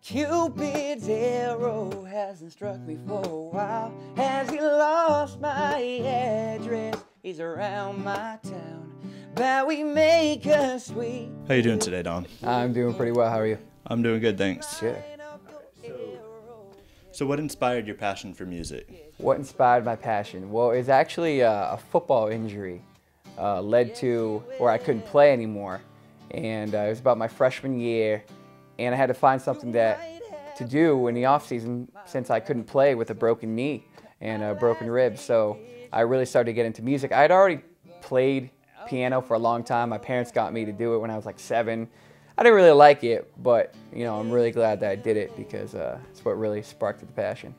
Cupid's arrow hasn't struck me for a while. Has he lost my address? He's around my town. But we make a sweet. How you doing today, Dom? I'm doing pretty well. How are you? I'm doing good, thanks. Good. So what inspired your passion for music? What inspired my passion? Well, it's actually a football injury led to where I couldn't play anymore. And it was about my freshman year, and I had to find something to do in the off season since I couldn't play with a broken knee and a broken rib. So I really started to get into music. I had already played piano for a long time. My parents got me to do it when I was like 7. I didn't really like it, but you know, I'm really glad that I did it because it's what really sparked the passion.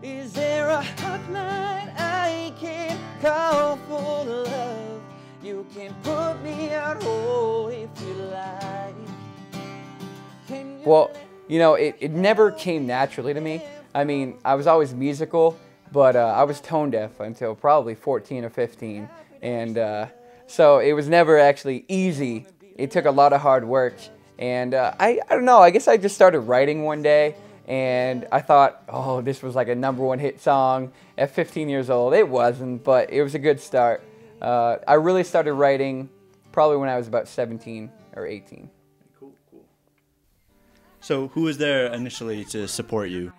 Is there a hotline I can call for love? You can put me on hold if you like. Well, you know, it never came naturally to me. I mean, I was always musical, but I was tone deaf until probably 14 or 15. And so it was never actually easy. It took a lot of hard work. And I don't know, I guess I just started writing one day. And I thought, oh, this was like a #1 hit song at 15 years old. It wasn't, but it was a good start. I really started writing probably when I was about 17 or 18. Cool. So who was there initially to support you?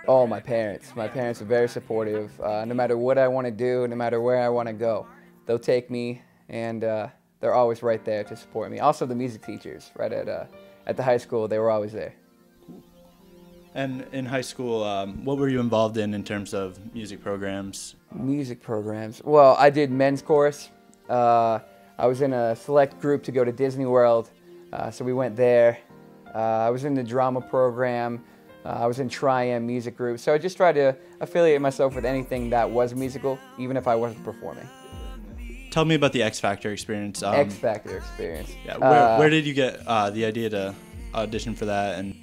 Oh, my parents. My parents are very supportive. No matter what I want to do, no matter where I want to go, they'll take me, and they're always right there to support me. Also, the music teachers right at the high school, they were always there. And in high school, what were you involved in terms of music programs? Music programs. Well, I did men's chorus. I was in a select group to go to Disney World, so we went there. I was in the drama program. I was in Tri-M music group. So I just tried to affiliate myself with anything that was musical, even if I wasn't performing. Tell me about the X Factor experience. X Factor experience. Yeah, where did you get the idea to audition for that? And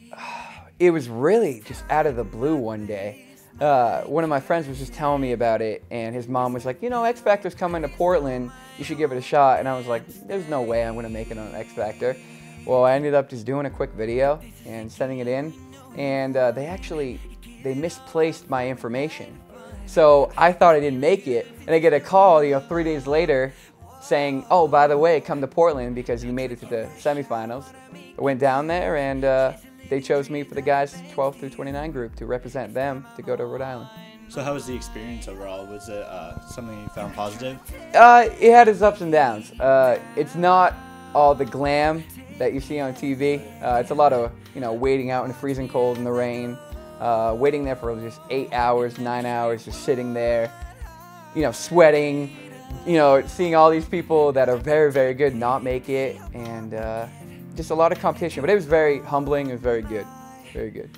it was really just out of the blue one day. One of my friends was just telling me about it, and his mom was like, you know, X Factor's coming to Portland. You should give it a shot. And I was like, there's no way I'm going to make it on X Factor. Well, I ended up just doing a quick video and sending it in, and they misplaced my information. So I thought I didn't make it, and I get a call, 3 days later saying, oh, by the way, come to Portland because you made it to the semifinals. I went down there, and they chose me for the guys 12 through 29 group to represent them to go to Rhode Island. So how was the experience overall? Was it something you found positive? It had its ups and downs. It's not all the glam that you see on TV. It's a lot of waiting out in the freezing cold in the rain, waiting there for just 8 hours, 9 hours, just sitting there, sweating, seeing all these people that are very, very good not make it, and just a lot of competition. But it was very humbling. It was very good, very good.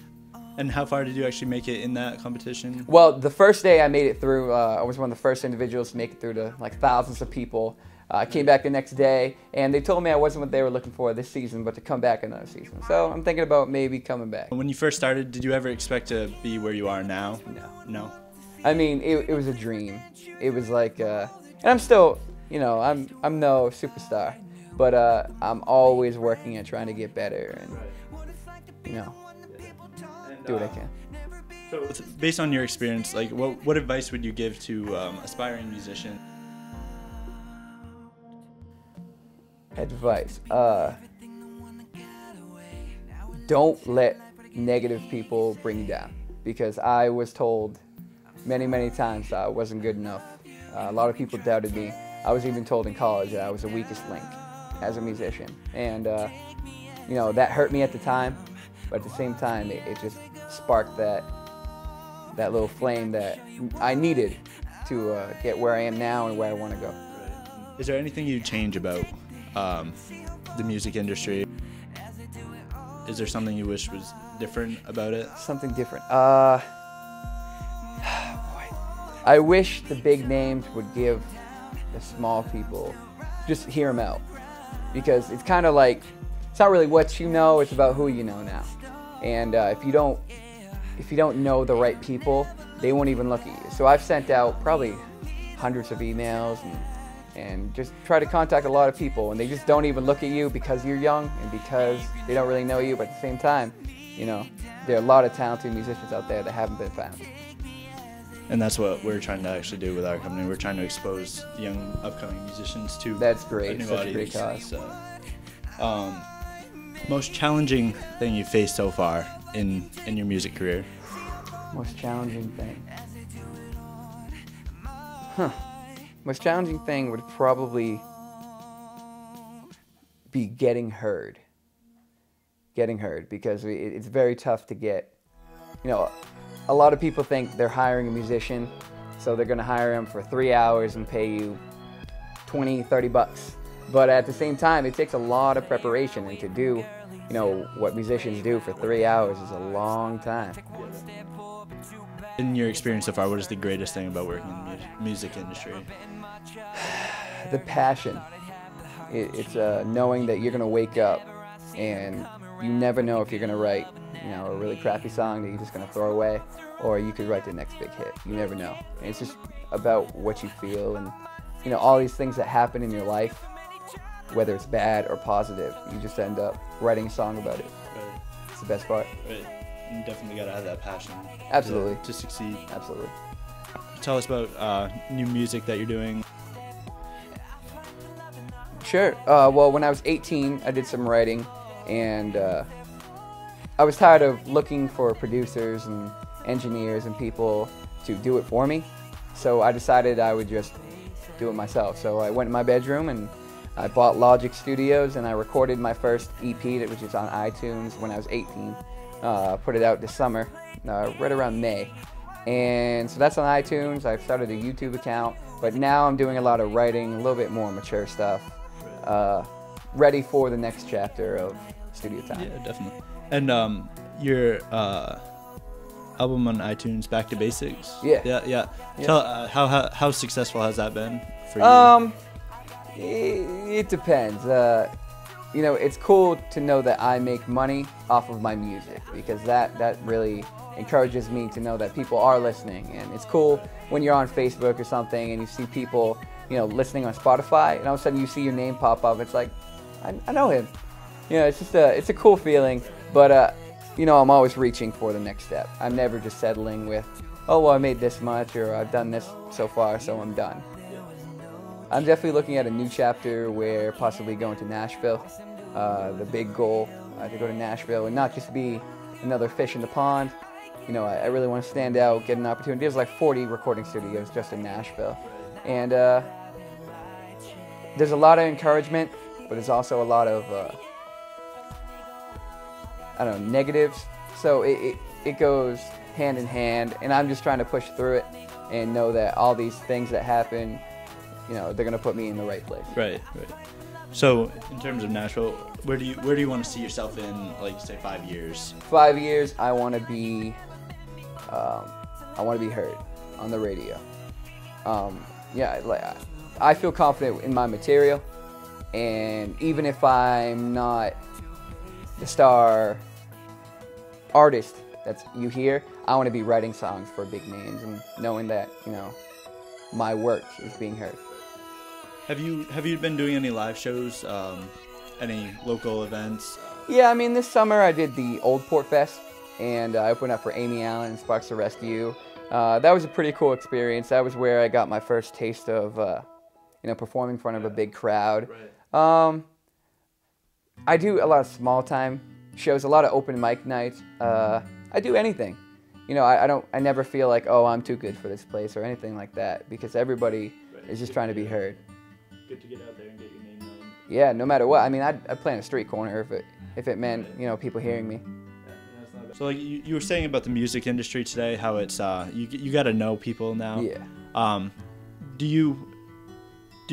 And how far did you actually make it in that competition? Well, the first day I made it through. I was one of the first individuals to make it through to like thousands of people. I came back the next day, and they told me I wasn't what they were looking for this season, but to come back another season. So I'm thinking about maybe coming back. When you first started, did you ever expect to be where you are now? No. I mean, it was a dream. It was like, and I'm still, I'm no superstar, but I'm always working at trying to get better and, do what I can. So based on your experience, like what advice would you give to aspiring musicians? Advice. Don't let negative people bring you down, because I was told many, many times that I wasn't good enough. A lot of people doubted me. I was even told in college that I was the weakest link as a musician, and that hurt me at the time, but at the same time it just sparked that little flame that I needed to get where I am now and where I want to go. Is there anything you'd change about the music industry? Is there something you wish was different about it? Something different. I wish the big names would give the small people, just hear them out, because it's kind of like, it's not really what you know, it's about who you know now. And if you don't know the right people, they won't even look at you. So I've sent out probably hundreds of emails and just try to contact a lot of people, and they just don't even look at you because you're young and because they don't really know you, but at the same time, You know, there are a lot of talented musicians out there that haven't been found. And that's what we're trying to actually do with our company. We're trying to expose young upcoming musicians to That's great. a new Such audience. a great cause. So, most challenging thing you've faced so far in your music career? Most challenging thing. Most challenging thing would probably be getting heard. Getting heard, because it's very tough to get. You know, a lot of people think they're hiring a musician, so they're going to hire him for 3 hours and pay you 20, 30 bucks. But at the same time, it takes a lot of preparation, and to do, you know, what musicians do for 3 hours is a long time. In your experience so far, what is the greatest thing about working in the music industry? The passion. It's knowing that you're going to wake up and you never know if you're going to write, you know, a really crappy song that you're just going to throw away, or you could write the next big hit. You never know. And it's just about what you feel, and, you know, all these things that happen in your life, whether it's bad or positive, you just end up writing a song about it. Right. It's the best part. Right. You definitely got to have that passion. Absolutely. To succeed. Absolutely. Tell us about new music that you're doing. Sure. Well, when I was 18, I did some writing, and I was tired of looking for producers and engineers and people to do it for me. So I decided I would just do it myself. So I went in my bedroom and I bought Logic Studios, and I recorded my first EP, which is on iTunes, when I was 18. Put it out this summer, right around May. And so that's on iTunes. I've started a YouTube account, but now I'm doing a lot of writing, a little bit more mature stuff, ready for the next chapter of studio time. Yeah, definitely. And your album on iTunes, Back to Basics. Yeah. Tell how successful has that been for you? It depends. You know, it's cool to know that I make money off of my music, because that really encourages me to know that people are listening. And it's cool when you're on Facebook or something and you see people, you know, listening on Spotify, and all of a sudden you see your name pop up. It's like, I know him. You know, it's just it's a cool feeling. But you know, I'm always reaching for the next step. I'm never just settling with, oh well, I made this much, or I've done this so far, so I'm done. I'm definitely looking at a new chapter where possibly going to Nashville. The big goal to go to Nashville and not just be another fish in the pond. You know, I really want to stand out, get an opportunity. There's like 40 recording studios just in Nashville. And there's a lot of encouragement, but there's also a lot of, I don't know, negatives. So it goes hand in hand, and I'm just trying to push through it and know that all these things that happen, you know, they're going to put me in the right place. Right. So, in terms of Nashville, where do you want to see yourself in, like, say, 5 years? 5 years, I want to be heard on the radio. I feel confident in my material, and even if I'm not the star artist that you hear, I want to be writing songs for big names and knowing that, you know, my work is being heard. Have you been doing any live shows, any local events? Yeah, I mean, this summer I did the Old Port Fest, and I opened up for Amy Allen and Sparks the Rescue. That was a pretty cool experience. That was where I got my first taste of, you know, performing in front of a big crowd. Right. I do a lot of small time shows, a lot of open mic nights. I do anything. You know, I never feel like, oh, I'm too good for this place or anything like that, because everybody is just trying to be heard. Good to get out there and get your name known. Yeah, no matter what. I mean, I'd play in a street corner if it meant, you know, people hearing me. So, like you were saying about the music industry today, how it's you got to know people now. Yeah. Do you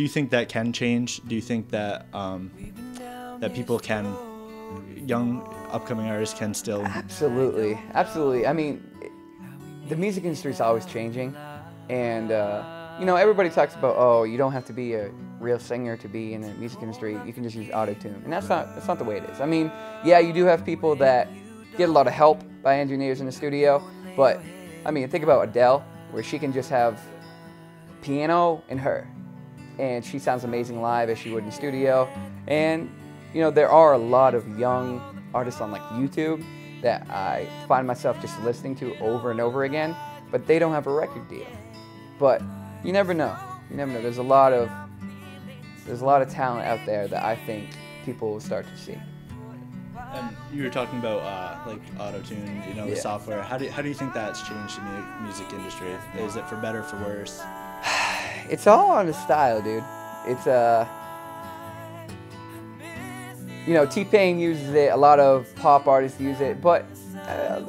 think that can change? Do you think that that people can, young upcoming artists can still? Absolutely. I mean, the music industry is always changing, and you know, everybody talks about, oh, you don't have to be a real singer to be in the music industry. You can just use auto-tune, and that's not the way it is. I mean, yeah, you do have people that get a lot of help by engineers in the studio, but I mean, think about Adele, where she can just have piano and her, and she sounds amazing live as she would in the studio. And you know, there are a lot of young artists on like YouTube that I find myself just listening to over and over again, but they don't have a record deal. But you never know. You never know. There's a lot of talent out there that I think people will start to see. And you were talking about like auto-tune, you know, the Yeah. software. How do you think that's changed the music industry? Is it for better, for worse? It's all on the style, dude. It's you know, T-Pain uses it. A lot of pop artists use it, but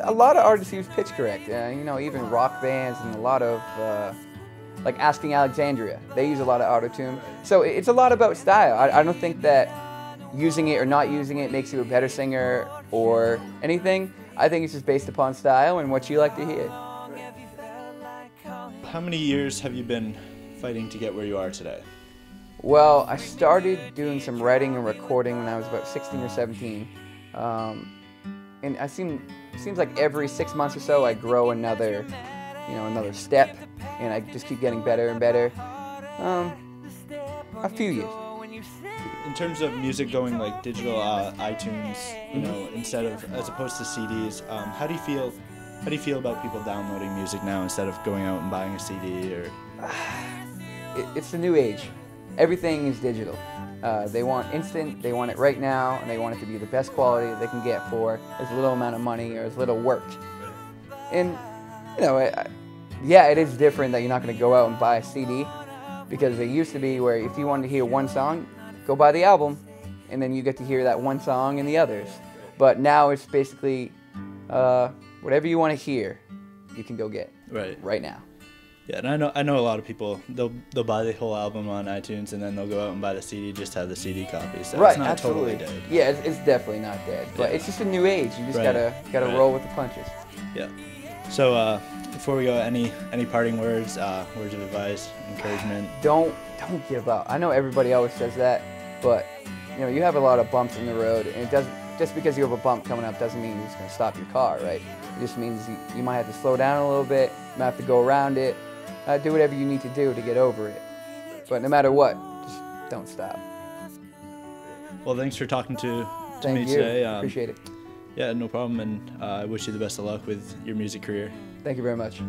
a lot of artists use pitch correct. You know, even rock bands and a lot of like Asking Alexandria, they use a lot of auto-tune. So it's a lot about style. I don't think that using it or not using it makes you a better singer or anything. I think it's just based upon style and what you like to hear. How many years have you been fighting to get where you are today? Well, I started doing some writing and recording when I was about 16 or 17. And it seems like every 6 months or so I grow another step, and I just keep getting better and better. A few years. In terms of music going like digital, iTunes, you know, as opposed to CDs, how do you feel? How do you feel about people downloading music now instead of going out and buying a CD? Or it's the new age. Everything is digital. They want instant, they want it right now, and they want it to be the best quality they can get for as little amount of money or as little work. And, you know, yeah, it is different that you're not going to go out and buy a CD, because it used to be where if you wanted to hear one song, go buy the album, and then you get to hear that one song and the others. But now it's basically whatever you want to hear, you can go get right now. Yeah, and I know a lot of people, they'll buy the whole album on iTunes and then they'll go out and buy the CD just to have the CD copy. So right, it's not absolutely. totally dead. Yeah, it's definitely not dead, but it's just a new age. You just gotta roll with the punches. Yeah. So before we go, any parting words, words of advice, encouragement? Don't give up. I know everybody always says that, but you know, you have a lot of bumps in the road, and it doesn't, just because you have a bump coming up doesn't mean you're just gonna stop your car, right? It just means you might have to slow down a little bit, you might have to go around it. Do whatever you need to do to get over it. But no matter what, just don't stop. Well, thanks for talking to Thank me you. today. Appreciate it. Yeah, no problem, and I wish you the best of luck with your music career. Thank you very much.